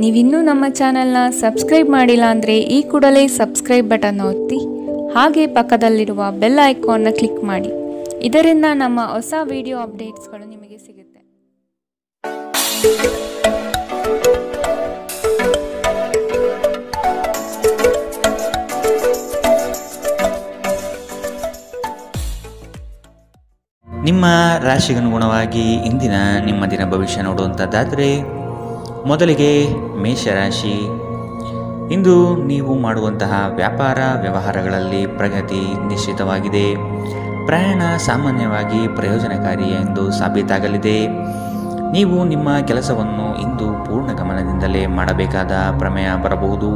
ನೀವಿನ್ನೂ ನಮ್ಮ ಚಾನೆಲ್ನ ಸಬ್ಸ್ಕ್ರೈಬ್ ಮಾಡಿಲ್ಲ ಅಂದರೆ ಈ ಕೂಡಲೇ ಸಬ್ಸ್ಕ್ರೈಬ್ ಬಟನ್ ಒತ್ತಿ ಹಾಗೆ ಪಕ್ಕದಲ್ಲಿರುವ ಬೆಲ್ ಐಕಾನ್ನ ಕ್ಲಿಕ್ ಮಾಡಿ. ಇದರಿಂದ ನಮ್ಮ ಹೊಸ ವಿಡಿಯೋ ಅಪ್ಡೇಟ್ಸ್ಗಳು ನಿಮಗೆ ಸಿಗುತ್ತೆ. ನಿಮ್ಮ ರಾಶಿಗನುಗುಣವಾಗಿ ಇಂದಿನ ನಿಮ್ಮ ದಿನ ಭವಿಷ್ಯ ನೋಡುವಂಥದ್ದಾದರೆ ಮೊದಲಿಗೆ ಮೇಷರಾಶಿ. ಇಂದು ನೀವು ಮಾಡುವಂತಹ ವ್ಯಾಪಾರ ವ್ಯವಹಾರಗಳಲ್ಲಿ ಪ್ರಗತಿ ನಿಶ್ಚಿತವಾಗಿದೆ. ಪ್ರಯಾಣ ಸಾಮಾನ್ಯವಾಗಿ ಪ್ರಯೋಜನಕಾರಿ ಎಂದು ಸಾಬೀತಾಗಲಿದೆ. ನೀವು ನಿಮ್ಮ ಕೆಲಸವನ್ನು ಇಂದು ಪೂರ್ಣ ಗಮನದಿಂದಲೇ ಮಾಡಬೇಕಾದ ಪ್ರಮೇಯ ಬರಬಹುದು.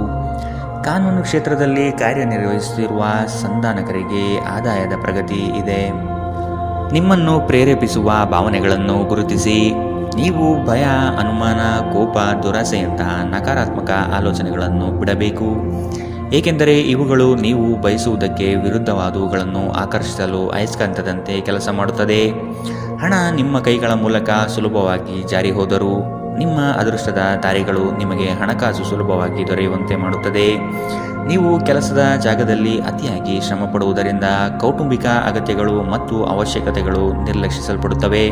ಕಾನೂನು ಕ್ಷೇತ್ರದಲ್ಲಿ ಕಾರ್ಯನಿರ್ವಹಿಸುತ್ತಿರುವ ಸಂಧಾನಕರಿಗೆ ಆದಾಯದ ಪ್ರಗತಿ ಇದೆ. ನಿಮ್ಮನ್ನು ಪ್ರೇರೇಪಿಸುವ ಭಾವನೆಗಳನ್ನು ಗುರುತಿಸಿ. ನೀವು ಭಯ, ಅನುಮಾನ, ಕೋಪ, ದುರಾಸೆಯಂತಹ ನಕಾರಾತ್ಮಕ ಆಲೋಚನೆಗಳನ್ನು ಬಿಡಬೇಕು. ಏಕೆಂದರೆ ಇವುಗಳು ನೀವು ಬಯಸುವುದಕ್ಕೆ ವಿರುದ್ಧವಾದವುಗಳನ್ನು ಆಕರ್ಷಿಸಲು ಅಯಸ್ಕಾಂತದಂತೆ ಕೆಲಸ ಮಾಡುತ್ತದೆ. ಹಣ ನಿಮ್ಮ ಕೈಗಳ ಮೂಲಕ ಸುಲಭವಾಗಿ ಜಾರಿ ಹೋದರೂ ನಿಮ್ಮ ಅದೃಷ್ಟದ ದಾರಿಗಳು ನಿಮಗೆ ಹಣಕಾಸು ಸುಲಭವಾಗಿ ದೊರೆಯುವಂತೆ ಮಾಡುತ್ತದೆ. ನೀವು ಕೆಲಸದ ಜಾಗದಲ್ಲಿ ಅತಿಯಾಗಿ ಶ್ರಮ ಪಡುವುದರಿಂದ ಕೌಟುಂಬಿಕ ಅಗತ್ಯಗಳು ಮತ್ತು ಅವಶ್ಯಕತೆಗಳು ನಿರ್ಲಕ್ಷಿಸಲ್ಪಡುತ್ತವೆ.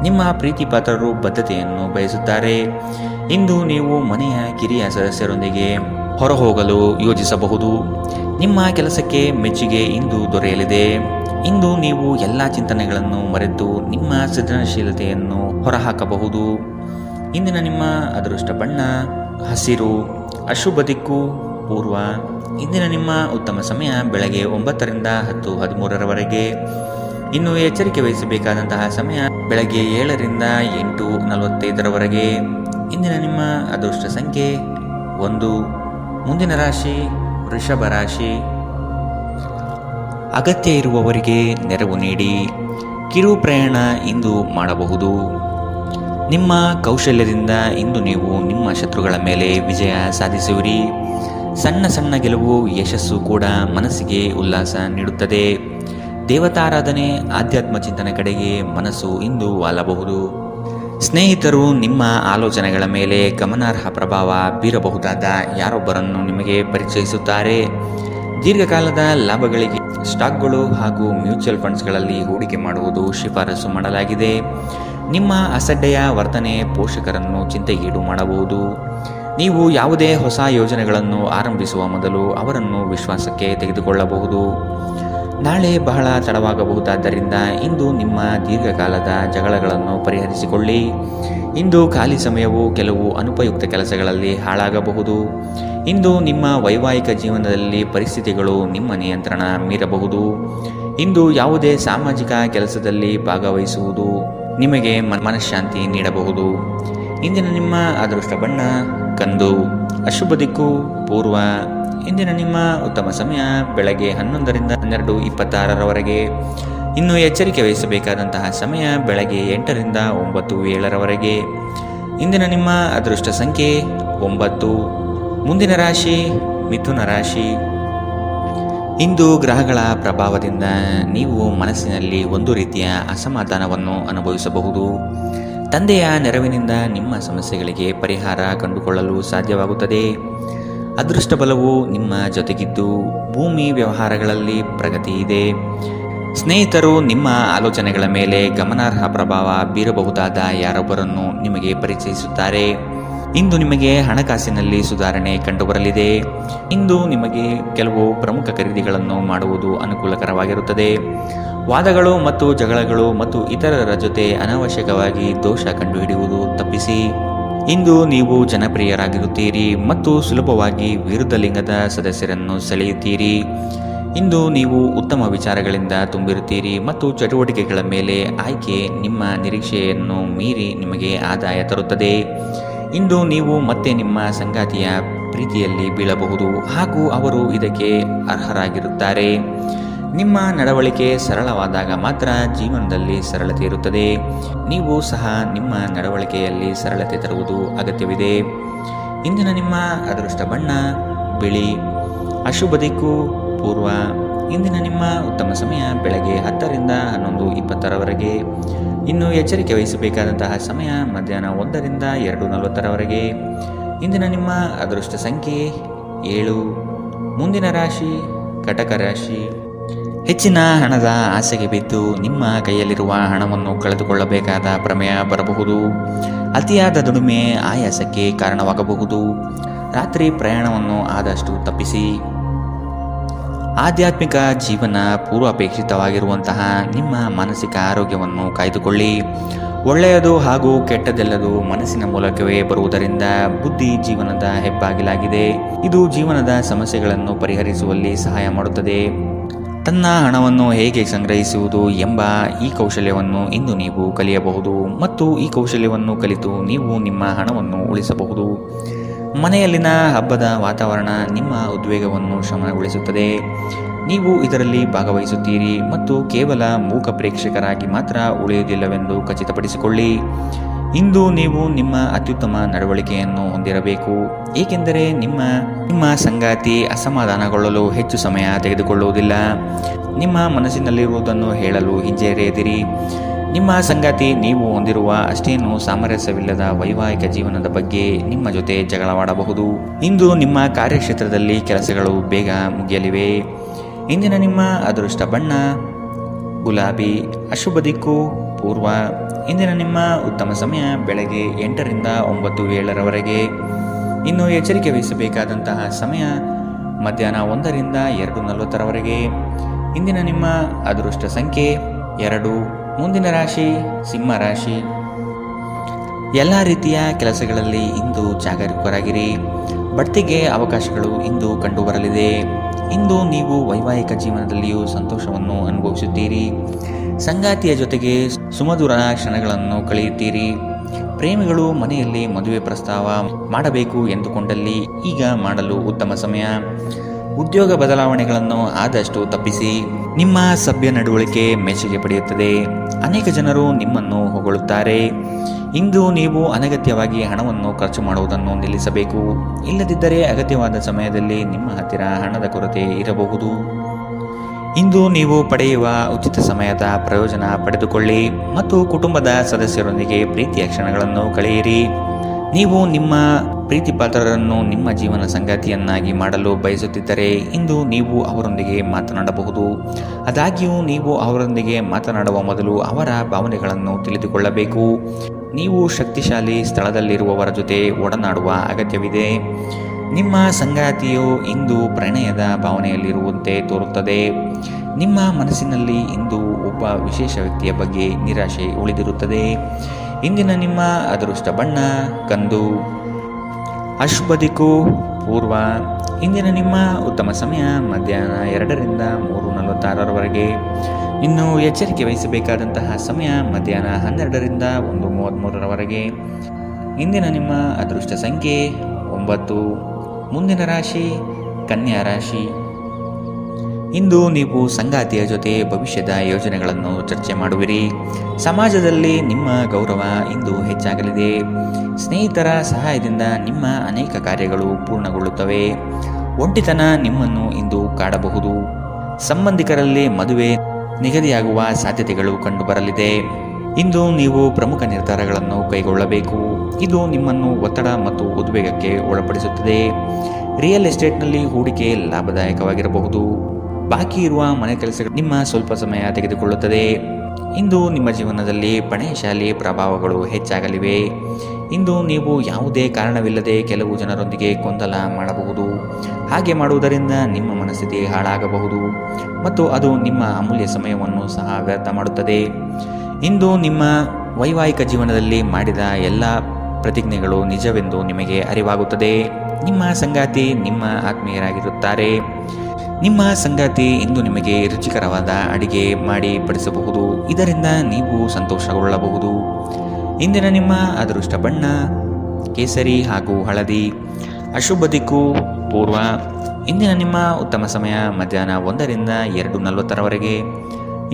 ನಿಮ್ಮ ಪ್ರೀತಿ ಪಾತ್ರರು ಬದ್ಧತೆಯನ್ನು ಬಯಸುತ್ತಾರೆ. ಇಂದು ನೀವು ಮನೆಯ ಕಿರಿಯ ಸದಸ್ಯರೊಂದಿಗೆ ಹೊರಹೋಗಲು ಯೋಜಿಸಬಹುದು. ನಿಮ್ಮ ಕೆಲಸಕ್ಕೆ ಮೆಚ್ಚುಗೆ ಇಂದು ದೊರೆಯಲಿದೆ. ಇಂದು ನೀವು ಎಲ್ಲ ಚಿಂತನೆಗಳನ್ನು ಮರೆತು ನಿಮ್ಮ ಸೃಜನಶೀಲತೆಯನ್ನು ಹೊರಹಾಕಬಹುದು. ಇಂದಿನ ನಿಮ್ಮ ಅದೃಷ್ಟ ಬಣ್ಣ ಹಸಿರು. ಅಶುಭ ದಿಕ್ಕು ಪೂರ್ವ. ಇಂದಿನ ನಿಮ್ಮ ಉತ್ತಮ ಸಮಯ ಬೆಳಗ್ಗೆ 9ರಿಂದ 10:13ರವರೆಗೆ. ಇನ್ನು ಎಚ್ಚರಿಕೆ ವಹಿಸಬೇಕಾದಂತಹ ಸಮಯ ಬೆಳಗ್ಗೆ 7ರಿಂದ 8:45ರವರೆಗೆ. ಇಂದಿನ ನಿಮ್ಮ ಅದೃಷ್ಟ ಸಂಖ್ಯೆ 1. ಮುಂದಿನ ರಾಶಿ ವೃಷಭ ರಾಶಿ. ಅಗತ್ಯ ಇರುವವರಿಗೆ ನೆರವು ನೀಡಿ. ಕಿರು ಪ್ರಯಾಣ ಇಂದು ಮಾಡಬಹುದು. ನಿಮ್ಮ ಕೌಶಲ್ಯದಿಂದ ಇಂದು ನೀವು ನಿಮ್ಮ ಶತ್ರುಗಳ ಮೇಲೆ ವಿಜಯ ಸಾಧಿಸುವಿರಿ. ಸಣ್ಣ ಸಣ್ಣ ಗೆಲುವು ಯಶಸ್ಸು ಕೂಡ ಮನಸ್ಸಿಗೆ ಉಲ್ಲಾಸ ನೀಡುತ್ತದೆ. ದೇವತಾರಾಧನೆ, ಆಧ್ಯಾತ್ಮ ಚಿಂತನೆ ಕಡೆಗೆ ಮನಸ್ಸು ಇಂದು ವಾಲಬಹುದು. ಸ್ನೇಹಿತರು ನಿಮ್ಮ ಆಲೋಚನೆಗಳ ಮೇಲೆ ಗಮನಾರ್ಹ ಪ್ರಭಾವ ಬೀರಬಹುದಾದ ಯಾರೊಬ್ಬರನ್ನು ನಿಮಗೆ ಪರಿಚಯಿಸುತ್ತಾರೆ. ದೀರ್ಘಕಾಲದ ಲಾಭಗಳಿಗೆ ಸ್ಟಾಕ್ಗಳು ಹಾಗೂ ಮ್ಯೂಚುವಲ್ ಫಂಡ್ಸ್ಗಳಲ್ಲಿ ಹೂಡಿಕೆ ಮಾಡುವುದು ಶಿಫಾರಸು ಮಾಡಲಾಗಿದೆ. ನಿಮ್ಮ ಅಸಡ್ಡೆಯ ವರ್ತನೆ ಪೋಷಕರನ್ನು ಚಿಂತೆಗೀಡು ಮಾಡಬಹುದು. ನೀವು ಯಾವುದೇ ಹೊಸ ಯೋಜನೆಗಳನ್ನು ಆರಂಭಿಸುವ ಮೊದಲು ಅವರನ್ನು ವಿಶ್ವಾಸಕ್ಕೆ ತೆಗೆದುಕೊಳ್ಳಬಹುದು. ನಾಳೆ ಬಹಳ ತಡವಾಗಬಹುದಾದ್ದರಿಂದ ಇಂದು ನಿಮ್ಮ ದೀರ್ಘಕಾಲದ ಜಗಳಗಳನ್ನು ಪರಿಹರಿಸಿಕೊಳ್ಳಿ. ಇಂದು ಖಾಲಿ ಸಮಯವು ಕೆಲವು ಅನುಪಯುಕ್ತ ಕೆಲಸಗಳಲ್ಲಿ ಹಾಳಾಗಬಹುದು. ಇಂದು ನಿಮ್ಮ ವೈವಾಹಿಕ ಜೀವನದಲ್ಲಿ ಪರಿಸ್ಥಿತಿಗಳು ನಿಮ್ಮ ನಿಯಂತ್ರಣ ಮೀರಬಹುದು. ಇಂದು ಯಾವುದೇ ಸಾಮಾಜಿಕ ಕೆಲಸದಲ್ಲಿ ಭಾಗವಹಿಸುವುದು ನಿಮಗೆ ಮನಃಶಾಂತಿ ನೀಡಬಹುದು. ಇಂದಿನ ನಿಮ್ಮ ಅದೃಷ್ಟ ಬಣ್ಣ ಕಂದು. ಅಶುಭ ದಿಕ್ಕು ಪೂರ್ವ. ಇಂದಿನ ನಿಮ್ಮ ಉತ್ತಮ ಸಮಯ ಬೆಳಗ್ಗೆ 11ರಿಂದ 12:26ರವರೆಗೆ. ಇನ್ನು ಎಚ್ಚರಿಕೆ ವಹಿಸಬೇಕಾದಂತಹ ಸಮಯ ಬೆಳಗ್ಗೆ 8ರಿಂದ 9:07ರವರೆಗೆ. ಇಂದಿನ ನಿಮ್ಮ ಅದೃಷ್ಟ ಸಂಖ್ಯೆ 9. ಮುಂದಿನ ರಾಶಿ ಮಿಥುನ ರಾಶಿ. ಇಂದು ಗ್ರಹಗಳ ಪ್ರಭಾವದಿಂದ ನೀವು ಮನಸ್ಸಿನಲ್ಲಿ ಒಂದು ರೀತಿಯ ಅಸಮಾಧಾನವನ್ನು ಅನುಭವಿಸಬಹುದು. ತಂದೆಯ ನೆರವಿನಿಂದ ನಿಮ್ಮ ಸಮಸ್ಯೆಗಳಿಗೆ ಪರಿಹಾರ ಕಂಡುಕೊಳ್ಳಲು ಸಾಧ್ಯವಾಗುತ್ತದೆ. ಅದೃಷ್ಟ ಬಲವು ನಿಮ್ಮ ಜೊತೆಗಿದ್ದು ಭೂಮಿ ವ್ಯವಹಾರಗಳಲ್ಲಿ ಪ್ರಗತಿ ಇದೆ. ಸ್ನೇಹಿತರು ನಿಮ್ಮ ಆಲೋಚನೆಗಳ ಮೇಲೆ ಗಮನಾರ್ಹ ಪ್ರಭಾವ ಬೀರಬಹುದಾದ ಯಾರೊಬ್ಬರನ್ನು ನಿಮಗೆ ಪರಿಚಯಿಸುತ್ತಾರೆ. ಇಂದು ನಿಮಗೆ ಹಣಕಾಸಿನಲ್ಲಿ ಸುಧಾರಣೆ ಕಂಡುಬರಲಿದೆ. ಇಂದು ನಿಮಗೆ ಕೆಲವು ಪ್ರಮುಖ ಖರೀದಿಗಳನ್ನು ಮಾಡುವುದು ಅನುಕೂಲಕರವಾಗಿರುತ್ತದೆ. ವಾದಗಳು ಮತ್ತು ಜಗಳಗಳು ಮತ್ತು ಇತರರ ಜೊತೆ ಅನಾವಶ್ಯಕವಾಗಿ ದೋಷ ಕಂಡುಹಿಡಿಯುವುದು ತಪ್ಪಿಸಿ. ಇಂದು ನೀವು ಜನಪ್ರಿಯರಾಗಿರುತ್ತೀರಿ ಮತ್ತು ಸುಲಭವಾಗಿ ವಿರುದ್ಧ ಲಿಂಗದ ಸದಸ್ಯರನ್ನು ಸೆಳೆಯುತ್ತೀರಿ. ಇಂದು ನೀವು ಉತ್ತಮ ವಿಚಾರಗಳಿಂದ ತುಂಬಿರುತ್ತೀರಿ ಮತ್ತು ಚಟುವಟಿಕೆಗಳ ಮೇಲೆ ಆಯ್ಕೆ ನಿಮ್ಮ ನಿರೀಕ್ಷೆಯನ್ನು ಮೀರಿ ನಿಮಗೆ ಆದಾಯ ತರುತ್ತದೆ. ಇಂದು ನೀವು ಮತ್ತೆ ನಿಮ್ಮ ಸಂಗಾತಿಯ ಪ್ರೀತಿಯಲ್ಲಿ ಬೀಳಬಹುದು ಹಾಗೂ ಅವರು ಇದಕ್ಕೆ ಅರ್ಹರಾಗಿರುತ್ತಾರೆ. ನಿಮ್ಮ ನಡವಳಿಕೆ ಸರಳವಾದಾಗ ಮಾತ್ರ ಜೀವನದಲ್ಲಿ ಸರಳತೆ ಇರುತ್ತದೆ. ನೀವು ಸಹ ನಿಮ್ಮ ನಡವಳಿಕೆಯಲ್ಲಿ ಸರಳತೆ ತರುವುದು ಅಗತ್ಯವಿದೆ. ಇಂದಿನ ನಿಮ್ಮ ಅದೃಷ್ಟ ಬಣ್ಣ ಬಿಳಿ. ಅಶುಭ ದಿಕ್ಕು ಪೂರ್ವ. ಇಂದಿನ ನಿಮ್ಮ ಉತ್ತಮ ಸಮಯ ಬೆಳಗ್ಗೆ 10ರಿಂದ 11:20ರವರೆಗೆ. ಇನ್ನು ಎಚ್ಚರಿಕೆ ವಹಿಸಬೇಕಾದಂತಹ ಸಮಯ ಮಧ್ಯಾಹ್ನ 1ರಿಂದ 2:40ರವರೆಗೆ. ಇಂದಿನ ನಿಮ್ಮ ಅದೃಷ್ಟ ಸಂಖ್ಯೆ 7. ಮುಂದಿನ ರಾಶಿ ಕಟಕ ರಾಶಿ. ಹೆಚ್ಚಿನ ಹಣದ ಆಸೆಗೆ ಬಿದ್ದು ನಿಮ್ಮ ಕೈಯಲ್ಲಿರುವ ಹಣವನ್ನು ಕಳೆದುಕೊಳ್ಳಬೇಕಾದ ಪ್ರಮೇಯ ಬರಬಹುದು. ಅತಿಯಾದ ದುಡಿಮೆ ಆಯಾಸಕ್ಕೆ ಕಾರಣವಾಗಬಹುದು. ರಾತ್ರಿ ಪ್ರಯಾಣವನ್ನು ಆದಷ್ಟು ತಪ್ಪಿಸಿ. ಆಧ್ಯಾತ್ಮಿಕ ಜೀವನ ಪೂರ್ವಾಪೇಕ್ಷಿತವಾಗಿರುವಂತಹ ನಿಮ್ಮ ಮಾನಸಿಕ ಆರೋಗ್ಯವನ್ನು ಕಾಯ್ದುಕೊಳ್ಳಿ. ಒಳ್ಳೆಯದು ಹಾಗೂ ಕೆಟ್ಟದೆಲ್ಲದು ಮನಸ್ಸಿನ ಮೂಲಕವೇ ಬರುವುದರಿಂದ ಬುದ್ಧಿ ಜೀವನದ ಹೆಬ್ಬಾಗಿಲಾಗಿದೆ. ಇದು ಜೀವನದ ಸಮಸ್ಯೆಗಳನ್ನು ಪರಿಹರಿಸುವಲ್ಲಿ ಸಹಾಯ ಮಾಡುತ್ತದೆ. ತನ್ನ ಹಣವನ್ನು ಹೇಗೆ ಸಂಗ್ರಹಿಸುವುದು ಎಂಬ ಈ ಕೌಶಲ್ಯವನ್ನು ಇಂದು ನೀವು ಕಲಿಯಬಹುದು ಮತ್ತು ಈ ಕೌಶಲ್ಯವನ್ನು ಕಲಿತು ನೀವು ನಿಮ್ಮ ಹಣವನ್ನು ಉಳಿಸಬಹುದು. ಮನೆಯಲ್ಲಿನ ಹಬ್ಬದ ವಾತಾವರಣ ನಿಮ್ಮ ಉದ್ವೇಗವನ್ನು ಶಮನಗೊಳಿಸುತ್ತದೆ. ನೀವು ಇದರಲ್ಲಿ ಭಾಗವಹಿಸುತ್ತೀರಿ ಮತ್ತು ಕೇವಲ ಮೂಕ ಪ್ರೇಕ್ಷಕರಾಗಿ ಮಾತ್ರ ಉಳಿಯುವುದಿಲ್ಲವೆಂದು ಖಚಿತಪಡಿಸಿಕೊಳ್ಳಿ. ಇಂದು ನೀವು ನಿಮ್ಮ ಅತ್ಯುತ್ತಮ ನಡವಳಿಕೆಯನ್ನು ಹೊಂದಿರಬೇಕು, ಏಕೆಂದರೆ ನಿಮ್ಮ ಸಂಗಾತಿ ಅಸಮಾಧಾನಗೊಳ್ಳಲು ಹೆಚ್ಚು ಸಮಯ ತೆಗೆದುಕೊಳ್ಳುವುದಿಲ್ಲ. ನಿಮ್ಮ ಮನಸ್ಸಿನಲ್ಲಿರುವುದನ್ನು ಹೇಳಲು ಹಿಂಜರಿಯದಿರಿ. ನಿಮ್ಮ ಸಂಗಾತಿ ನೀವು ಹೊಂದಿರುವ ಅಷ್ಟೇನೂ ಸಾಮರಸ್ಯವಿಲ್ಲದ ವೈವಾಹಿಕ ಜೀವನದ ಬಗ್ಗೆ ನಿಮ್ಮ ಜೊತೆ ಜಗಳವಾಡಬಹುದು. ಇಂದು ನಿಮ್ಮ ಕಾರ್ಯಕ್ಷೇತ್ರದಲ್ಲಿ ಕೆಲಸಗಳು ಬೇಗ ಮುಗಿಯಲಿವೆ. ಇಂದಿನ ನಿಮ್ಮ ಅದೃಷ್ಟ ಬಣ್ಣ ಗುಲಾಬಿ. ಅಶುಭ ದಿಕ್ಕು ಪೂರ್ವ. ಇಂದಿನ ನಿಮ್ಮ ಉತ್ತಮ ಸಮಯ ಬೆಳಗ್ಗೆ 8 ರಿಂದ 9, 7ರವರೆಗೆ. ಇನ್ನು ಎಚ್ಚರಿಕೆ ವಹಿಸಬೇಕಾದಂತಹ ಸಮಯ ಮಧ್ಯಾಹ್ನ 1 ರಿಂದ 2:40ರವರೆಗೆ. ಇಂದಿನ ನಿಮ್ಮ ಅದೃಷ್ಟ ಸಂಖ್ಯೆ 2. ಮುಂದಿನ ರಾಶಿ ಸಿಂಹ ರಾಶಿ. ಎಲ್ಲ ರೀತಿಯ ಕೆಲಸಗಳಲ್ಲಿ ಇಂದು ಜಾಗರೂಕರಾಗಿರಿ. ಬಡ್ತಿಗೆ ಅವಕಾಶಗಳು ಇಂದು ಕಂಡುಬರಲಿದೆ. ಇಂದು ನೀವು ವೈವಾಹಿಕ ಜೀವನದಲ್ಲಿಯೂ ಸಂತೋಷವನ್ನು ಅನುಭವಿಸುತ್ತೀರಿ. ಸಂಗಾತಿಯ ಜೊತೆಗೆ ಸುಮಧುರ ಕ್ಷಣಗಳನ್ನು ಕಳೆಯುತ್ತೀರಿ. ಪ್ರೇಮಿಗಳು ಮನೆಯಲ್ಲಿ ಮದುವೆ ಪ್ರಸ್ತಾವ ಮಾಡಬೇಕು ಎಂದುಕೊಂಡಲ್ಲಿ ಈಗ ಮಾಡಲು ಉತ್ತಮ ಸಮಯ. ಉದ್ಯೋಗ ಬದಲಾವಣೆಗಳನ್ನು ಆದಷ್ಟು ತಪ್ಪಿಸಿ. ನಿಮ್ಮ ಸಭ್ಯ ನಡವಳಿಕೆ ಮೆಚ್ಚುಗೆ ಪಡೆಯುತ್ತದೆ. ಅನೇಕ ಜನರು ನಿಮ್ಮನ್ನು ಹೊಗಳುತ್ತಾರೆ. ಇಂದು ನೀವು ಅನಗತ್ಯವಾಗಿ ಹಣವನ್ನು ಖರ್ಚು ಮಾಡುವುದನ್ನು ನಿಲ್ಲಿಸಬೇಕು. ಇಲ್ಲದಿದ್ದರೆ ಅಗತ್ಯವಾದ ಸಮಯದಲ್ಲಿ ನಿಮ್ಮ ಹತ್ತಿರ ಹಣದ ಕೊರತೆ ಇರಬಹುದು. ಇಂದು ನೀವು ಪಡೆಯುವ ಉಚಿತ ಸಮಯದ ಪ್ರಯೋಜನ ಪಡೆದುಕೊಳ್ಳಿ ಮತ್ತು ಕುಟುಂಬದ ಸದಸ್ಯರೊಂದಿಗೆ ಪ್ರೀತಿಯ ಕ್ಷಣಗಳನ್ನು ಕಳೆಯಿರಿ. ನೀವು ನಿಮ್ಮ ಪ್ರೀತಿಪಾತ್ರರನ್ನು ನಿಮ್ಮ ಜೀವನ ಸಂಗಾತಿಯನ್ನಾಗಿ ಮಾಡಲು ಬಯಸುತ್ತಿದ್ದರೆ ಇಂದು ನೀವು ಅವರೊಂದಿಗೆ ಮಾತನಾಡಬಹುದು. ಆದಾಗ್ಯೂ ನೀವು ಅವರೊಂದಿಗೆ ಮಾತನಾಡುವ ಮೊದಲು ಅವರ ಭಾವನೆಗಳನ್ನು ತಿಳಿದುಕೊಳ್ಳಬೇಕು. ನೀವು ಶಕ್ತಿಶಾಲಿ ಸ್ಥಳದಲ್ಲಿರುವವರ ಜೊತೆ ಒಡನಾಡುವ ಅಗತ್ಯವಿದೆ. ನಿಮ್ಮ ಸಂಗಾತಿಯು ಇಂದು ಪ್ರಣಯದ ಭಾವನೆಯಲ್ಲಿರುವಂತೆ ತೋರುತ್ತದೆ. ನಿಮ್ಮ ಮನಸ್ಸಿನಲ್ಲಿ ಇಂದು ಒಬ್ಬ ವಿಶೇಷ ವ್ಯಕ್ತಿಯ ಬಗ್ಗೆ ನಿರಾಶೆ ಉಳಿದಿರುತ್ತದೆ. ಇಂದಿನ ನಿಮ್ಮ ಅದೃಷ್ಟ ಬಣ್ಣ ಕಂದು. ಅಶುಭ ದಿಕ್ಕು ಪೂರ್ವ. ಇಂದಿನ ನಿಮ್ಮ ಉತ್ತಮ ಸಮಯ ಮಧ್ಯಾಹ್ನ 2 ರಿಂದ 3:46ರವರೆಗೆ. ಇನ್ನು ಎಚ್ಚರಿಕೆ ವಹಿಸಬೇಕಾದಂತಹ ಸಮಯ ಮಧ್ಯಾಹ್ನ 12 ರಿಂದ 1:33ರವರೆಗೆ. ಇಂದಿನ ನಿಮ್ಮ ಅದೃಷ್ಟ ಸಂಖ್ಯೆ 9. ಮುಂದಿನ ರಾಶಿ ಕನ್ಯಾ ರಾಶಿ. ಇಂದು ನೀವು ಸಂಗಾತಿಯ ಜೊತೆ ಭವಿಷ್ಯದ ಯೋಜನೆಗಳನ್ನು ಚರ್ಚೆ ಮಾಡುವಿರಿ. ಸಮಾಜದಲ್ಲಿ ನಿಮ್ಮ ಗೌರವ ಇಂದು ಹೆಚ್ಚಾಗಲಿದೆ. ಸ್ನೇಹಿತರ ಸಹಾಯದಿಂದ ನಿಮ್ಮ ಅನೇಕ ಕಾರ್ಯಗಳು ಪೂರ್ಣಗೊಳ್ಳುತ್ತವೆ. ಒಂಟಿತನ ನಿಮ್ಮನ್ನು ಇಂದು ಕಾಡಬಹುದು. ಸಂಬಂಧಿಕರಲ್ಲಿ ಮದುವೆ ನಿಗದಿಯಾಗುವ ಸಾಧ್ಯತೆಗಳು ಕಂಡುಬರಲಿದೆ. ಇಂದು ನೀವು ಪ್ರಮುಖ ನಿರ್ಧಾರಗಳನ್ನು ಕೈಗೊಳ್ಳಬೇಕು. ಇದು ನಿಮ್ಮನ್ನು ಒತ್ತಡ ಮತ್ತು ಉದ್ವೇಗಕ್ಕೆ ಒಳಪಡಿಸುತ್ತದೆ. ರಿಯಲ್ ಎಸ್ಟೇಟ್ನಲ್ಲಿ ಹೂಡಿಕೆ ಲಾಭದಾಯಕವಾಗಿರಬಹುದು. ಬಾಕಿ ಇರುವ ಮನೆ ಕೆಲಸಗಳು ನಿಮ್ಮ ಸ್ವಲ್ಪ ಸಮಯ ತೆಗೆದುಕೊಳ್ಳುತ್ತದೆ. ಇಂದು ನಿಮ್ಮ ಜೀವನದಲ್ಲಿ ಪ್ರಣಯಶಾಲಿ ಪ್ರಭಾವಗಳು ಹೆಚ್ಚಾಗಲಿವೆ. ಇಂದು ನೀವು ಯಾವುದೇ ಕಾರಣವಿಲ್ಲದೆ ಕೆಲವು ಜನರೊಂದಿಗೆ ಗೊಂದಲ ಮಾಡಬಹುದು. ಹಾಗೆ ಮಾಡುವುದರಿಂದ ನಿಮ್ಮ ಮನಸ್ಥಿತಿ ಹಾಳಾಗಬಹುದು ಮತ್ತು ಅದು ನಿಮ್ಮ ಅಮೂಲ್ಯ ಸಮಯವನ್ನು ಸಹ ವ್ಯರ್ಥ ಮಾಡುತ್ತದೆ. ಇಂದು ನಿಮ್ಮ ವೈವಾಹಿಕ ಜೀವನದಲ್ಲಿ ಮಾಡಿದ ಎಲ್ಲ ಪ್ರತಿಜ್ಞೆಗಳು ನಿಜವೆಂದು ನಿಮಗೆ ಅರಿವಾಗುತ್ತದೆ. ನಿಮ್ಮ ಸಂಗಾತಿ ನಿಮ್ಮ ಆತ್ಮೀಯರಾಗಿರುತ್ತಾರೆ. ನಿಮ್ಮ ಸಂಗಾತಿ ಇಂದು ನಿಮಗೆ ರುಚಿಕರವಾದ ಅಡಿಗೆ ಮಾಡಿ ಬಡಿಸಬಹುದು. ಇದರಿಂದ ನೀವು ಸಂತೋಷಗೊಳ್ಳಬಹುದು. ಇಂದಿನ ನಿಮ್ಮ ಅದೃಷ್ಟ ಬಣ್ಣ ಕೇಸರಿ ಹಾಗೂ ಹಳದಿ. ಅಶುಭ ದಿಕ್ಕು ಪೂರ್ವ. ಇಂದಿನ ನಿಮ್ಮ ಉತ್ತಮ ಸಮಯ ಮಧ್ಯಾಹ್ನ 1 ರಿಂದ 2:40ರವರೆಗೆ.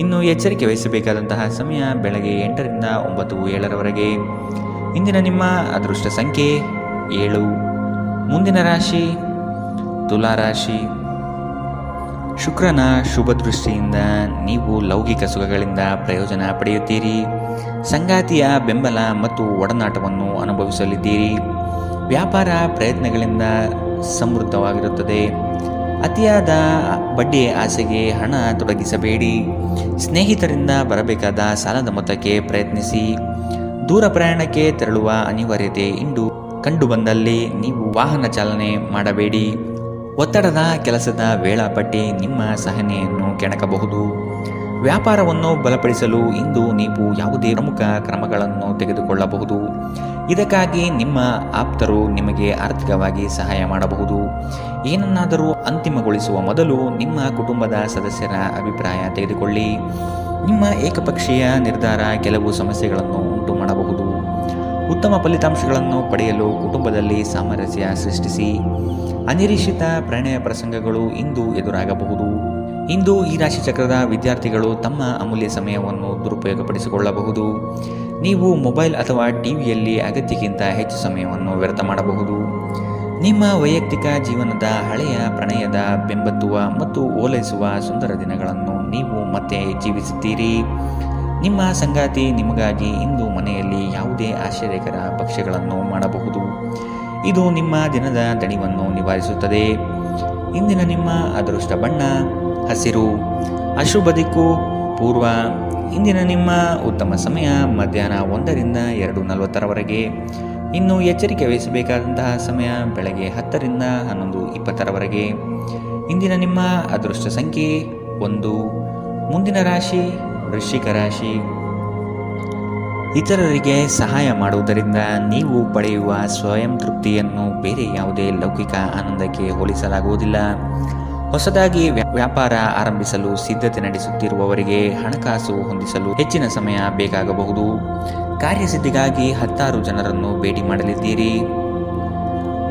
ಇನ್ನು ಎಚ್ಚರಿಕೆ ವಹಿಸಬೇಕಾದಂತಹ ಸಮಯ ಬೆಳಗ್ಗೆ 8 ರಿಂದ 9, 7ರವರೆಗೆ. ಇಂದಿನ ನಿಮ್ಮ ಅದೃಷ್ಟ ಸಂಖ್ಯೆ 7. ಮುಂದಿನ ರಾಶಿ ತುಲಾ ರಾಶಿ. ಶುಕ್ರನ ಶುಭ ದೃಷ್ಟಿಯಿಂದ ನೀವು ಲೌಕಿಕ ಸುಖಗಳಿಂದ ಪ್ರಯೋಜನ ಪಡೆಯುತ್ತೀರಿ. ಸಂಗಾತಿಯ ಬೆಂಬಲ ಮತ್ತು ಒಡನಾಟವನ್ನು ಅನುಭವಿಸಲಿದ್ದೀರಿ. ವ್ಯಾಪಾರ ಪ್ರಯತ್ನಗಳಿಂದ ಸಮೃದ್ಧವಾಗಿರುತ್ತದೆ. ಅತಿಯಾದ ಬಡ್ಡಿ ಆಸೆಗೆ ಹಣ ತೊಡಗಿಸಬೇಡಿ. ಸ್ನೇಹಿತರಿಂದ ಬರಬೇಕಾದ ಸಾಲದ ಮೊತ್ತಕ್ಕೆ ಪ್ರಯತ್ನಿಸಿ. ದೂರ ಪ್ರಯಾಣಕ್ಕೆ ತೆರಳುವ ಅನಿವಾರ್ಯತೆ ಕಂಡು ಬಂದಲ್ಲಿ ನೀವು ವಾಹನ ಚಾಲನೆ ಮಾಡಬೇಡಿ. ಒತ್ತಡದ ಕೆಲಸದ ವೇಳಾಪಟ್ಟಿ ನಿಮ್ಮ ಸಹನೆಯನ್ನು ಕೆಣಕಬಹುದು. ವ್ಯಾಪಾರವನ್ನು ಬಲಪಡಿಸಲು ಇಂದು ನೀವು ಯಾವುದೇ ಪ್ರಮುಖ ಕ್ರಮಗಳನ್ನು ತೆಗೆದುಕೊಳ್ಳಬಹುದು. ಇದಕ್ಕಾಗಿ ನಿಮ್ಮ ಆಪ್ತರು ನಿಮಗೆ ಆರ್ಥಿಕವಾಗಿ ಸಹಾಯ ಮಾಡಬಹುದು. ಏನನ್ನಾದರೂ ಅಂತಿಮಗೊಳಿಸುವ ಮೊದಲು ನಿಮ್ಮ ಕುಟುಂಬದ ಸದಸ್ಯರ ಅಭಿಪ್ರಾಯ ತೆಗೆದುಕೊಳ್ಳಿ. ನಿಮ್ಮ ಏಕಪಕ್ಷೀಯ ನಿರ್ಧಾರ ಕೆಲವು ಸಮಸ್ಯೆಗಳನ್ನು ಉಂಟು ಮಾಡಬಹುದು. ಉತ್ತಮ ಫಲಿತಾಂಶಗಳನ್ನು ಪಡೆಯಲು ಕುಟುಂಬದಲ್ಲಿ ಸಾಮರಸ್ಯ ಸೃಷ್ಟಿಸಿ. ಅನಿರೀಕ್ಷಿತ ಪ್ರಣಯ ಪ್ರಸಂಗಗಳು ಇಂದು ಎದುರಾಗಬಹುದು. ಇಂದು ಈ ರಾಶಿಚಕ್ರದ ವಿದ್ಯಾರ್ಥಿಗಳು ತಮ್ಮ ಅಮೂಲ್ಯ ಸಮಯವನ್ನು ದುರುಪಯೋಗಪಡಿಸಿಕೊಳ್ಳಬಹುದು. ನೀವು ಮೊಬೈಲ್ ಅಥವಾ ಟಿವಿಯಲ್ಲಿ ಅಗತ್ಯಕ್ಕಿಂತ ಹೆಚ್ಚು ಸಮಯವನ್ನು ವ್ಯರ್ಥ ಮಾಡಬಹುದು. ನಿಮ್ಮ ವೈಯಕ್ತಿಕ ಜೀವನದ ಹಳೆಯ ಪ್ರಣಯದ ಬೆಂಬತ್ತುವ ಮತ್ತು ಓಲೈಸುವ ಸುಂದರ ದಿನಗಳನ್ನು ನೀವು ಮತ್ತೆ ಜೀವಿಸುತ್ತೀರಿ. ನಿಮ್ಮ ಸಂಗಾತಿ ನಿಮಗಾಗಿ ಇಂದು ಮನೆಯಲ್ಲಿ ಯಾವುದೇ ಆಶ್ಚರ್ಯಕರ ಭಕ್ಷ್ಯಗಳನ್ನು ಮಾಡಬಹುದು. ಇದು ನಿಮ್ಮ ದಿನದ ದಣಿವನ್ನು ನಿವಾರಿಸುತ್ತದೆ. ಇಂದಿನ ನಿಮ್ಮ ಅದೃಷ್ಟ ಬಣ್ಣ ಹಸಿರು. ಅಶುಭ ದಿಕ್ಕು ಪೂರ್ವ. ಇಂದಿನ ನಿಮ್ಮ ಉತ್ತಮ ಸಮಯ ಮಧ್ಯಾಹ್ನ 1ರಿಂದ 2:40 ಇನ್ನು ಎಚ್ಚರಿಕೆ ವಹಿಸಬೇಕಾದಂತಹ ಸಮಯ ಬೆಳಗ್ಗೆ 10ರಿಂದ 11:20. ಇಂದಿನ ನಿಮ್ಮ ಅದೃಷ್ಟ ಸಂಖ್ಯೆ 1. ಮುಂದಿನ ರಾಶಿ ವೃಶ್ಚಿಕ ರಾಶಿ. ಇತರರಿಗೆ ಸಹಾಯ ಮಾಡುವುದರಿಂದ ನೀವು ಪಡೆಯುವ ಸ್ವಯಂ ತೃಪ್ತಿಯನ್ನು ಬೇರೆ ಯಾವುದೇ ಲೌಕಿಕ ಆನಂದಕ್ಕೆ ಹೋಲಿಸಲಾಗುವುದಿಲ್ಲ. ಹೊಸದಾಗಿ ವ್ಯಾಪಾರ ಆರಂಭಿಸಲು ಸಿದ್ಧತೆ ನಡೆಸುತ್ತಿರುವವರಿಗೆ ಹಣಕಾಸು ಹೊಂದಿಸಲು ಹೆಚ್ಚಿನ ಸಮಯ ಬೇಕಾಗಬಹುದು. ಕಾರ್ಯಸಿದ್ಧಿಗಾಗಿ 10 ಜನರನ್ನು ಭೇಟಿ ಮಾಡಲಿದ್ದೀರಿ.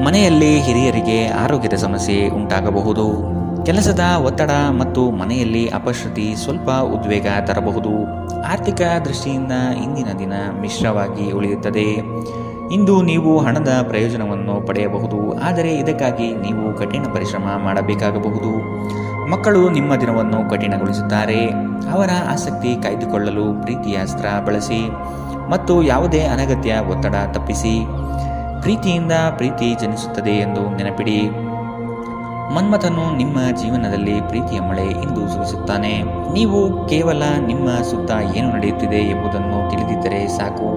ಮನೆಯಲ್ಲಿ ಹಿರಿಯರಿಗೆ ಆರೋಗ್ಯದ ಸಮಸ್ಯೆ ಉಂಟಾಗಬಹುದು. ಕೆಲಸದ ಒತ್ತಡ ಮತ್ತು ಮನೆಯಲ್ಲಿ ಅಪಶ್ರುತಿ ಸ್ವಲ್ಪ ಉದ್ವೇಗ ತರಬಹುದು. ಆರ್ಥಿಕ ದೃಷ್ಟಿಯಿಂದ ಇಂದಿನ ದಿನ ಮಿಶ್ರವಾಗಿ ಉಳಿಯುತ್ತದೆ. ಇಂದು ನೀವು ಹಣದ ಪ್ರಯೋಜನವನ್ನು ಪಡೆಯಬಹುದು, ಆದರೆ ಇದಕ್ಕಾಗಿ ನೀವು ಕಠಿಣ ಪರಿಶ್ರಮ ಮಾಡಬೇಕಾಗಬಹುದು. ಮಕ್ಕಳು ನಿಮ್ಮ ದಿನವನ್ನು ಕಠಿಣಗೊಳಿಸುತ್ತಾರೆ. ಅವರ ಆಸಕ್ತಿ ಕಾಯ್ದುಕೊಳ್ಳಲು ಪ್ರೀತಿಯ ಅಸ್ತ್ರ ಬಳಸಿ ಮತ್ತು ಯಾವುದೇ ಅನಗತ್ಯ ಒತ್ತಡ ತಪ್ಪಿಸಿ. ಪ್ರೀತಿಯಿಂದ ಪ್ರೀತಿ ಜನಿಸುತ್ತದೆ ಎಂದು ನೆನಪಿಡಿ. ಮನ್ಮಥನು ನಿಮ್ಮ ಜೀವನದಲ್ಲಿ ಪ್ರೀತಿಯ ಮಳೆ ಇಂದು ಸುರಿಸುತ್ತಾನೆ. ನೀವು ಕೇವಲ ನಿಮ್ಮ ಸುತ್ತ ಏನು ನಡೆಯುತ್ತಿದೆ ಎಂಬುದನ್ನು ತಿಳಿದಿದ್ದರೆ ಸಾಕು.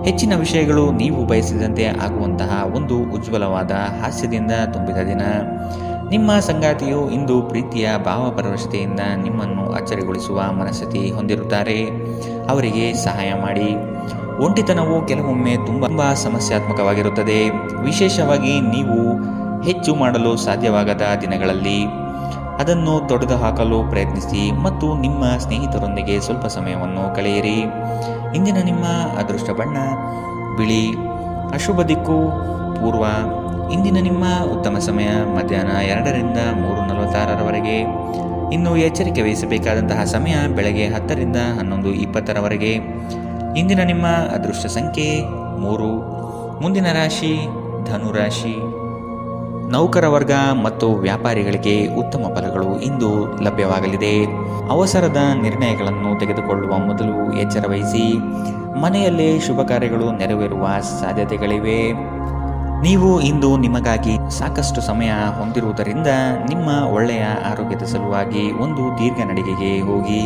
ಹೆಚ್ಚಿನ ವಿಷಯಗಳು ನೀವು ಬಯಸಿದಂತೆ ಆಗುವಂತಹ ಒಂದು ಉಜ್ವಲವಾದ ಹಾಸ್ಯದಿಂದ ತುಂಬಿದ ದಿನ. ನಿಮ್ಮ ಸಂಗಾತಿಯು ಇಂದು ಪ್ರೀತಿಯ ಭಾವಪರವಶತೆಯಿಂದ ನಿಮ್ಮನ್ನು ಅಚ್ಚರಿಗೊಳಿಸುವ ಮನಸ್ಥಿತಿ ಹೊಂದಿರುತ್ತಾರೆ. ಅವರಿಗೆ ಸಹಾಯ ಮಾಡಿ. ಒಂಟಿತನವು ಕೆಲವೊಮ್ಮೆ ತುಂಬಾ ಸಮಸ್ಯಾತ್ಮಕವಾಗಿರುತ್ತದೆ, ವಿಶೇಷವಾಗಿ ನೀವು ಹೆಚ್ಚು ಮಾಡಲು ಸಾಧ್ಯವಾಗದ ದಿನಗಳಲ್ಲಿ. ಅದನ್ನು ತೊಡೆದುಹಾಕಲು ಪ್ರಯತ್ನಿಸಿ ಮತ್ತು ನಿಮ್ಮ ಸ್ನೇಹಿತರೊಂದಿಗೆ ಸ್ವಲ್ಪ ಸಮಯವನ್ನು ಕಳೆಯಿರಿ. ಇಂದಿನ ನಿಮ್ಮ ಅದೃಷ್ಟ ಬಣ್ಣ ಬಿಳಿ. ಅಶುಭ ದಿಕ್ಕು ಪೂರ್ವ. ಇಂದಿನ ನಿಮ್ಮ ಉತ್ತಮ ಸಮಯ ಮಧ್ಯಾಹ್ನ 2ರಿಂದ 3:46. ಇನ್ನು ಎಚ್ಚರಿಕೆ ವಹಿಸಬೇಕಾದಂತಹ ಸಮಯ ಬೆಳಗ್ಗೆ 10ರಿಂದ 11:20. ಇಂದಿನ ನಿಮ್ಮ ಅದೃಷ್ಟ ಸಂಖ್ಯೆ 3. ಮುಂದಿನ ರಾಶಿ ಧನುರಾಶಿ. ನೌಕರ ವರ್ಗ ಮತ್ತು ವ್ಯಾಪಾರಿಗಳಿಗೆ ಉತ್ತಮ ಫಲಗಳು ಇಂದು ಲಭ್ಯವಾಗಲಿದೆ. ಅವಸರದ ನಿರ್ಣಯಗಳನ್ನು ತೆಗೆದುಕೊಳ್ಳುವ ಮೊದಲು ಎಚ್ಚರ ವಹಿಸಿ. ಮನೆಯಲ್ಲಿ ಶುಭ ಕಾರ್ಯಗಳು ನೆರವೇರುವ ಸಾಧ್ಯತೆಗಳಿವೆ. ನೀವು ಇಂದು ನಿಮಗಾಗಿ ಸಾಕಷ್ಟು ಸಮಯ ಹೊಂದಿರುವುದರಿಂದ ನಿಮ್ಮ ಒಳ್ಳೆಯ ಆರೋಗ್ಯದ ಸಲುವಾಗಿ ಒಂದು ದೀರ್ಘ ನಡಿಗೆಗೆ ಹೋಗಿ.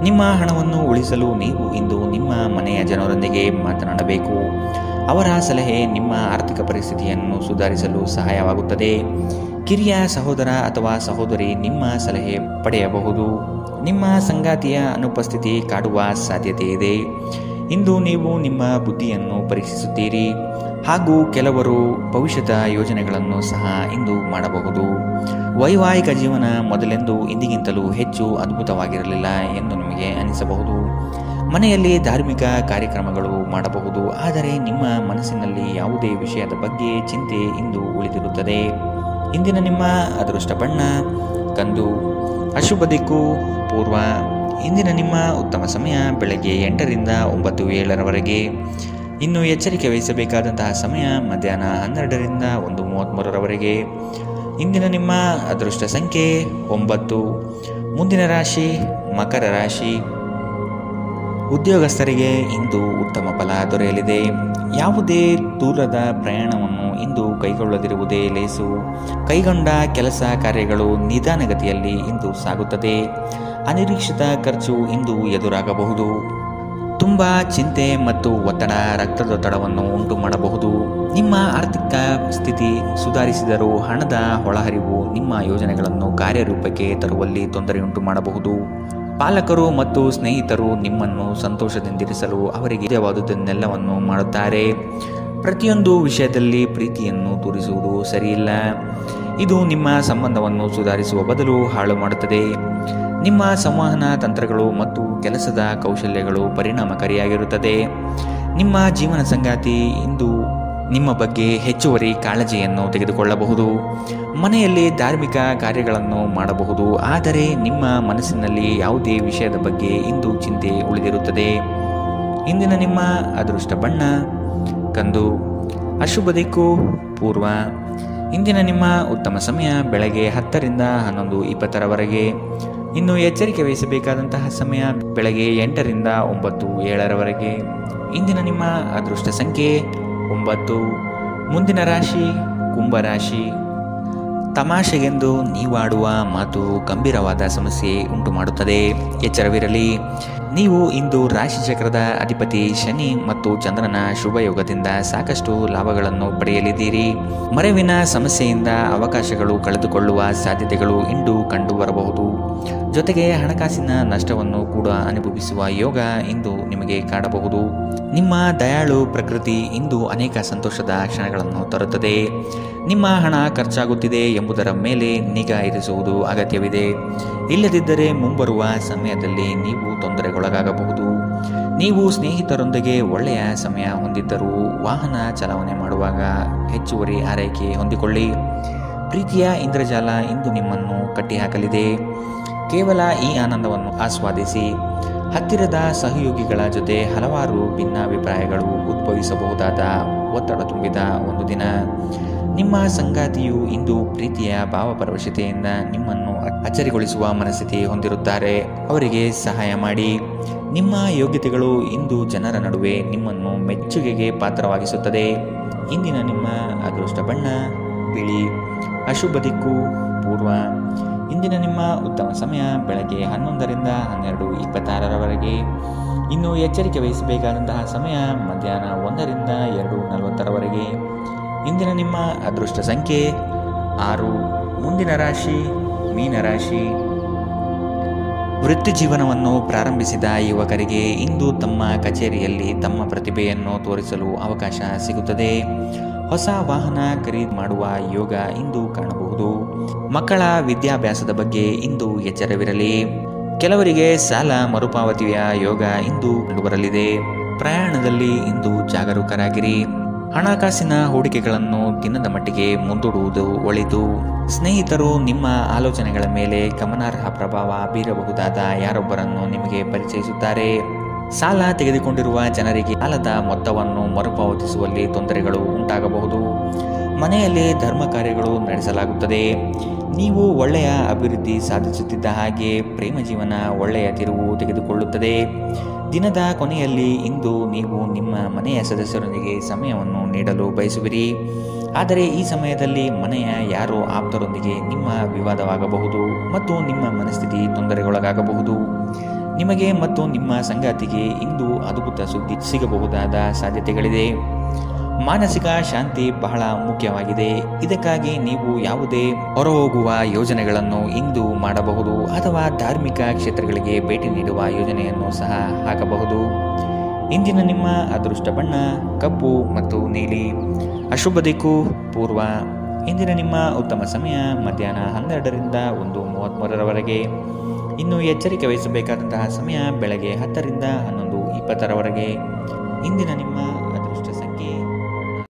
ನಿಮ್ಮ ಹಣವನ್ನು ಉಳಿಸಲು ನೀವು ಇಂದು ನಿಮ್ಮ ಮನೆಯ ಜನರೊಂದಿಗೆ ಮಾತನಾಡಬೇಕು. ಅವರ ಸಲಹೆ ನಿಮ್ಮ ಆರ್ಥಿಕ ಪರಿಸ್ಥಿತಿಯನ್ನು ಸುಧಾರಿಸಲು ಸಹಾಯವಾಗುತ್ತದೆ. ಕಿರಿಯ ಸಹೋದರ ಅಥವಾ ಸಹೋದರಿ ನಿಮ್ಮ ಸಲಹೆ ಪಡೆಯಬಹುದು. ನಿಮ್ಮ ಸಂಗಾತಿಯ ಅನುಪಸ್ಥಿತಿ ಕಾಡುವ ಸಾಧ್ಯತೆ ಇದೆ. ಇಂದು ನೀವು ನಿಮ್ಮ ಬುದ್ಧಿಯನ್ನು ಪರೀಕ್ಷಿಸುತ್ತೀರಿ ಹಾಗೂ ಕೆಲವರು ಭವಿಷ್ಯದ ಯೋಜನೆಗಳನ್ನು ಸಹ ಇಂದು ಮಾಡಬಹುದು. ವೈವಾಹಿಕ ಜೀವನ ಮೊದಲೆಂದು ಇಂದಿಗಿಂತಲೂ ಹೆಚ್ಚು ಅದ್ಭುತವಾಗಿರಲಿಲ್ಲ ಎಂದು ನಿಮಗೆ ಅನಿಸಬಹುದು. ಮನೆಯಲ್ಲಿ ಧಾರ್ಮಿಕ ಕಾರ್ಯಕ್ರಮಗಳು ಮಾಡಬಹುದು, ಆದರೆ ನಿಮ್ಮ ಮನಸ್ಸಿನಲ್ಲಿ ಯಾವುದೇ ವಿಷಯದ ಬಗ್ಗೆ ಚಿಂತೆ ಇಂದು ಉಳಿದಿರುತ್ತದೆ. ಇಂದಿನ ನಿಮ್ಮ ಅದೃಷ್ಟ ಬಣ್ಣ ಕಂದು. ಅಶುಭ ದಿಕ್ಕು ಪೂರ್ವ. ಇಂದಿನ ನಿಮ್ಮ ಉತ್ತಮ ಸಮಯ ಬೆಳಗ್ಗೆ 8ರಿಂದ 9:07. ಇನ್ನು ಎಚ್ಚರಿಕೆ ವಹಿಸಬೇಕಾದಂತಹ ಸಮಯ ಮಧ್ಯಾಹ್ನ 12ರಿಂದ 1:33. ಇಂದಿನ ನಿಮ್ಮ ಅದೃಷ್ಟ ಸಂಖ್ಯೆ 9. ಮುಂದಿನ ರಾಶಿ ಮಕರ ರಾಶಿ. ಉದ್ಯೋಗಸ್ಥರಿಗೆ ಇಂದು ಉತ್ತಮ ಫಲ ದೊರೆಯಲಿದೆ. ಯಾವುದೇ ದೂರದ ಪ್ರಯಾಣವನ್ನು ಇಂದು ಕೈಗೊಳ್ಳದಿರುವುದೇ ಲೇಸು. ಕೈಗೊಂಡ ಕೆಲಸ ಕಾರ್ಯಗಳು ನಿಧಾನಗತಿಯಲ್ಲಿ ಇಂದು ಸಾಗುತ್ತದೆ. ಅನಿರೀಕ್ಷಿತ ಖರ್ಚು ಇಂದು ಎದುರಾಗಬಹುದು. ತುಂಬ ಚಿಂತೆ ಮತ್ತು ಒತ್ತಡ ರಕ್ತದೊತ್ತಡವನ್ನು ಉಂಟು ಮಾಡಬಹುದು. ನಿಮ್ಮ ಆರ್ಥಿಕ ಸ್ಥಿತಿ ಸುಧಾರಿಸಿದರೂ ಹಣದ ಒಳಹರಿವು ನಿಮ್ಮ ಯೋಜನೆಗಳನ್ನು ಕಾರ್ಯರೂಪಕ್ಕೆ ತರುವಲ್ಲಿ ತೊಂದರೆಯುಂಟು ಮಾಡಬಹುದು. ಪಾಲಕರು ಮತ್ತು ಸ್ನೇಹಿತರು ನಿಮ್ಮನ್ನು ಸಂತೋಷದಿಂದಿರಿಸಲು ಅವರಿಗೆ ಇಷ್ಟವಾದುದನ್ನೆಲ್ಲವನ್ನು ಮಾಡುತ್ತಾರೆ. ಪ್ರತಿಯೊಂದು ವಿಷಯದಲ್ಲಿ ಪ್ರೀತಿಯನ್ನು ತೋರಿಸುವುದು ಸರಿಯಿಲ್ಲ. ಇದು ನಿಮ್ಮ ಸಂಬಂಧವನ್ನು ಸುಧಾರಿಸುವ ಬದಲು ಹಾಳು ಮಾಡುತ್ತದೆ. ನಿಮ್ಮ ಸಂವಹನ ತಂತ್ರಗಳು ಮತ್ತು ಕೆಲಸದ ಕೌಶಲ್ಯಗಳು ಪರಿಣಾಮಕಾರಿಯಾಗಿರುತ್ತದೆ. ನಿಮ್ಮ ಜೀವನ ಸಂಗಾತಿ ಇಂದು ನಿಮ್ಮ ಬಗ್ಗೆ ಹೆಚ್ಚುವರಿ ಕಾಳಜಿಯನ್ನು ತೆಗೆದುಕೊಳ್ಳಬಹುದು. ಮನೆಯಲ್ಲಿ ಧಾರ್ಮಿಕ ಕಾರ್ಯಗಳನ್ನು ಮಾಡಬಹುದು, ಆದರೆ ನಿಮ್ಮ ಮನಸ್ಸಿನಲ್ಲಿ ಯಾವುದೇ ವಿಷಯದ ಬಗ್ಗೆ ಇಂದು ಚಿಂತೆ ಉಳಿದಿರುತ್ತದೆ. ಇಂದಿನ ನಿಮ್ಮ ಅದೃಷ್ಟ ಬಣ್ಣ ಕಂದು. ಅಶುಭ ದಿಕ್ಕು ಪೂರ್ವ. ಇಂದಿನ ನಿಮ್ಮ ಉತ್ತಮ ಸಮಯ ಬೆಳಗ್ಗೆ 10 ರಿಂದ 11:20 ಇನ್ನು ಎಚ್ಚರಿಕೆ ವಹಿಸಬೇಕಾದಂತಹ ಸಮಯ ಬೆಳಗ್ಗೆ 8 ರಿಂದ 9:07 ಇಂದಿನ ನಿಮ್ಮ ಅದೃಷ್ಟ ಸಂಖ್ಯೆ 9. ಮುಂದಿನ ರಾಶಿ ಕುಂಭರಾಶಿ. ತಮಾಷೆಗೆಂದು ನೀವಾಡುವ ಮಾತು ಗಂಭೀರವಾದ ಸಮಸ್ಯೆ ಉಂಟು ಮಾಡುತ್ತದೆ. ಎಚ್ಚರವಿರಲಿ. ನೀವು ಇಂದು ರಾಶಿಚಕ್ರದ ಅಧಿಪತಿ ಶನಿ ಮತ್ತು ಚಂದ್ರನ ಶುಭಯೋಗದಿಂದ ಸಾಕಷ್ಟು ಲಾಭಗಳನ್ನು ಪಡೆಯಲಿದ್ದೀರಿ. ಮರೆವಿನ ಸಮಸ್ಯೆಯಿಂದ ಅವಕಾಶಗಳು ಕಳೆದುಕೊಳ್ಳುವ ಸಾಧ್ಯತೆಗಳು ಇಂದು ಕಂಡುಬರಬಹುದು. ಜೊತೆಗೆ ಹಣಕಾಸಿನ ನಷ್ಟವನ್ನು ಕೂಡ ಅನುಭವಿಸುವ ಯೋಗ ಇಂದು ನಿಮಗೆ ಕಾಡಬಹುದು. ನಿಮ್ಮ ದಯಾಳು ಪ್ರಕೃತಿ ಇಂದು ಅನೇಕ ಸಂತೋಷದ ಕ್ಷಣಗಳನ್ನು ತರುತ್ತದೆ. ನಿಮ್ಮ ಹಣ ಖರ್ಚಾಗುತ್ತಿದೆ ಎಂಬುದರ ಮೇಲೆ ನಿಗಾ ಇರಿಸುವುದು ಅಗತ್ಯವಿದೆ. ಇಲ್ಲದಿದ್ದರೆ ಮುಂಬರುವ ಸಮಯದಲ್ಲಿ ನೀವು ತೊಂದರೆಗೊಳಗಾಗಬಹುದು. ನೀವು ಸ್ನೇಹಿತರೊಂದಿಗೆ ಒಳ್ಳೆಯ ಸಮಯ ಹೊಂದಿದ್ದರೂ ವಾಹನ ಚಾಲನೆ ಮಾಡುವಾಗ ಹೆಚ್ಚುವರಿ ಆರೈಕೆ ಹೊಂದಿಕೊಳ್ಳಿ. ಪ್ರೀತಿಯ ಇಂದ್ರಜಾಲ ಇಂದು ನಿಮ್ಮನ್ನು ಕಟ್ಟಿಹಾಕಲಿದೆ. ಕೇವಲ ಈ ಆನಂದವನ್ನು ಆಸ್ವಾದಿಸಿ. ಹತ್ತಿರದ ಸಹಯೋಗಿಗಳ ಜೊತೆ ಹಲವಾರು ಭಿನ್ನಾಭಿಪ್ರಾಯಗಳು ಉದ್ಭವಿಸಬಹುದಾದ ಒತ್ತಡ ತುಂಬಿದ ಒಂದು ದಿನ. ನಿಮ್ಮ ಸಂಗಾತಿಯು ಇಂದು ಪ್ರೀತಿಯ ಭಾವಪರವಶತೆಯಿಂದ ನಿಮ್ಮನ್ನು ಅಚ್ಚರಿಗೊಳಿಸುವ ಮನಸ್ಥಿತಿ ಹೊಂದಿರುತ್ತಾರೆ. ಅವರಿಗೆ ಸಹಾಯ ಮಾಡಿ. ನಿಮ್ಮ ಯೋಗ್ಯತೆಗಳು ಇಂದು ಜನರ ನಡುವೆ ನಿಮ್ಮನ್ನು ಮೆಚ್ಚುಗೆಗೆ ಪಾತ್ರವಾಗಿಸುತ್ತದೆ. ಇಂದಿನ ನಿಮ್ಮ ಅದೃಷ್ಟ ಬಣ್ಣ ಬಿಳಿ. ಅಶುಭ ದಿಕ್ಕು ಪೂರ್ವ. ಇಂದಿನ ನಿಮ್ಮ ಉತ್ತಮ ಸಮಯ ಬೆಳಗ್ಗೆ 11 ರಿಂದ 12:26 ಇನ್ನು ಎಚ್ಚರಿಕೆ ವಹಿಸಬೇಕಾದಂತಹ ಸಮಯ ಮಧ್ಯಾಹ್ನ 1 ರಿಂದ 2:40 ಇಂದಿನ ನಿಮ್ಮ ಅದೃಷ್ಟ ಸಂಖ್ಯೆ 6. ಮುಂದಿನ ರಾಶಿ ಮೀನರಾಶಿ. ವೃತ್ತಿ ಜೀವನವನ್ನು ಪ್ರಾರಂಭಿಸಿದ ಯುವಕರಿಗೆ ಇಂದು ತಮ್ಮ ಕಚೇರಿಯಲ್ಲಿ ತಮ್ಮ ಪ್ರತಿಭೆಯನ್ನು ತೋರಿಸಲು ಅವಕಾಶ ಸಿಗುತ್ತದೆ. ಹೊಸ ವಾಹನ ಖರೀದಿ ಮಾಡುವ ಯೋಗ ಇಂದು ಕಾಣಬಹುದು. ಮಕ್ಕಳ ವಿದ್ಯಾಭ್ಯಾಸದ ಬಗ್ಗೆ ಇಂದು ಎಚ್ಚರವಿರಲಿ. ಕೆಲವರಿಗೆ ಸಾಲ ಮರುಪಾವತಿಯ ಯೋಗ ಇಂದು ಕಂಡುಬರಲಿದೆ. ಪ್ರಯಾಣದಲ್ಲಿ ಇಂದು ಜಾಗರೂಕರಾಗಿರಿ. ಹಣಕಾಸಿನ ಹೂಡಿಕೆಗಳನ್ನು ದಿನದ ಮಟ್ಟಿಗೆ ಮುಂದೂಡುವುದು ಒಳಿತು. ಸ್ನೇಹಿತರು ನಿಮ್ಮ ಆಲೋಚನೆಗಳ ಮೇಲೆ ಗಮನಾರ್ಹ ಪ್ರಭಾವ ಬೀರಬಹುದಾದ ಯಾರೊಬ್ಬರನ್ನು ನಿಮಗೆ ಪರಿಚಯಿಸುತ್ತಾರೆ. ಸಾಲ ತೆಗೆದುಕೊಂಡಿರುವ ಜನರಿಗೆ ಸಾಲದ ಮೊತ್ತವನ್ನು ಮರುಪಾವತಿಸುವಲ್ಲಿ ತೊಂದರೆಗಳು ಉಂಟಾಗಬಹುದು. ಮನೆಯಲ್ಲಿ ಧರ್ಮ ಕಾರ್ಯಗಳು ನಡೆಸಲಾಗುತ್ತದೆ. ನೀವು ಒಳ್ಳೆಯ ಅಭಿವೃದ್ಧಿ ಸಾಧಿಸುತ್ತಿದ್ದ ಹಾಗೆ ಪ್ರೇಮ ಜೀವನ ಒಳ್ಳೆಯ ತಿರುವು ತೆಗೆದುಕೊಳ್ಳುತ್ತದೆ. ದಿನದ ಕೊನೆಯಲ್ಲಿ ಇಂದು ನೀವು ನಿಮ್ಮ ಮನೆಯ ಸದಸ್ಯರೊಂದಿಗೆ ಸಮಯವನ್ನು ನೀಡಲು ಬಯಸುವಿರಿ. ಆದರೆ ಈ ಸಮಯದಲ್ಲಿ ಮನೆಯ ಯಾರೋ ಆಪ್ತರೊಂದಿಗೆ ನಿಮ್ಮ ವಿವಾದವಾಗಬಹುದು ಮತ್ತು ನಿಮ್ಮ ಮನಸ್ಥಿತಿ ತೊಂದರೆಗೊಳಗಾಗಬಹುದು. ನಿಮಗೆ ಮತ್ತು ನಿಮ್ಮ ಸಂಗಾತಿಗೆ ಇಂದು ಅದ್ಭುತ ಸುದ್ದಿ ಸಿಗಬಹುದಾದ ಸಾಧ್ಯತೆಗಳಿದೆ. ಮಾನಸಿಕ ಶಾಂತಿ ಬಹಳ ಮುಖ್ಯವಾಗಿದೆ. ಇದಕ್ಕಾಗಿ ನೀವು ಯಾವುದೇ ಹೊರಹೋಗುವ ಯೋಜನೆಗಳನ್ನು ಇಂದು ಮಾಡಬಹುದು ಅಥವಾ ಧಾರ್ಮಿಕ ಕ್ಷೇತ್ರಗಳಿಗೆ ಭೇಟಿ ನೀಡುವ ಯೋಜನೆಯನ್ನು ಸಹ ಹಾಕಬಹುದು. ಇಂದಿನ ನಿಮ್ಮ ಅದೃಷ್ಟ ಬಣ್ಣ ಕಪ್ಪು ಮತ್ತು ನೀಲಿ. ಅಶುಭ ದಿಕ್ಕು ಪೂರ್ವ. ಇಂದಿನ ನಿಮ್ಮ ಉತ್ತಮ ಸಮಯ ಮಧ್ಯಾಹ್ನ 12 ರಿಂದ 1:33 ಇನ್ನು ಎಚ್ಚರಿಕೆ ವಹಿಸಬೇಕಾದಂತಹ ಸಮಯ ಬೆಳಗ್ಗೆ 10 ರಿಂದ 11:20 ಇಂದಿನ ನಿಮ್ಮ